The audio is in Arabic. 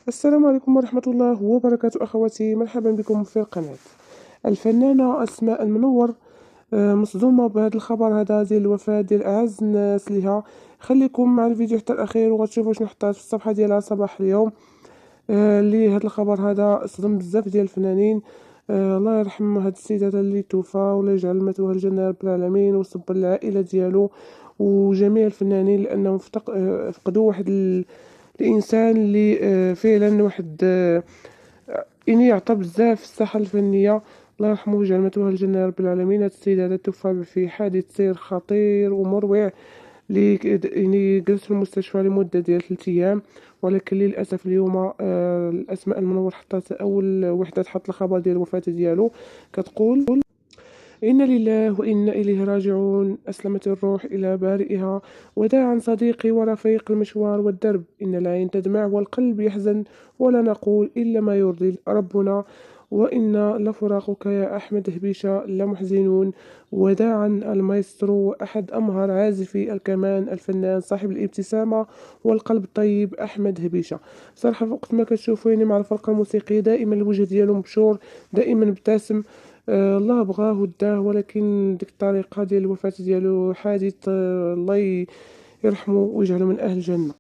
السلام عليكم ورحمة الله وبركاته أخواتي، مرحبا بكم في القناة. الفنانة أسماء المنور مصدومة بهذا الخبر هذا ديال الوفاة ديال أعز الناس ليها. خليكم مع الفيديو حتى الأخير وغتشوفوا شنو حطات في الصفحة ديالها صباح اليوم. اللي هذا الخبر هذا صدم بزاف ديال الفنانين. الله يرحم هاد السيد هذا اللي توفى ولا يجعل مثواه الجنة يا رب العالمين، ويصبر العائلة ديالو وجميع الفنانين لأنهم فقدوا واحد الانسان اللي فعلا واحد يعني يعطى بزاف في الساحه الفنيه. الله يرحمه ويجعل مثواه الجنه يا رب العالمين. هذا السيد هذا توفى في حادث سير خطير ومروع اللي يعني جلس في المستشفى لمده ديال 3 ايام، ولكن للاسف اليوم الاسماء المنور حطت اول وحده تحط الخبر ديال الوفاه ديالو. كتقول: إنا لله وإنا إليه راجعون، أسلمت الروح إلى بارئها، وداعا صديقي ورفيق المشوار والدرب، إن العين تدمع والقلب يحزن، ولا نقول إلا ما يرضي ربنا، وإنا لفراقك يا أحمد هبيشة لمحزنون. وداعا المايسترو وأحد أمهر عازفي الكمان، الفنان صاحب الابتسامة والقلب الطيب، أحمد هبيشة. صراحة وقت ما كتشوفوني مع الفرقة الموسيقية دائما الوجه ديالو مبشور، دائما مبتسم. الله بغاه وداه، ولكن ديك الطريقة ديال الوفاة ديالو حادث. الله يرحمه ويجعله من أهل الجنة.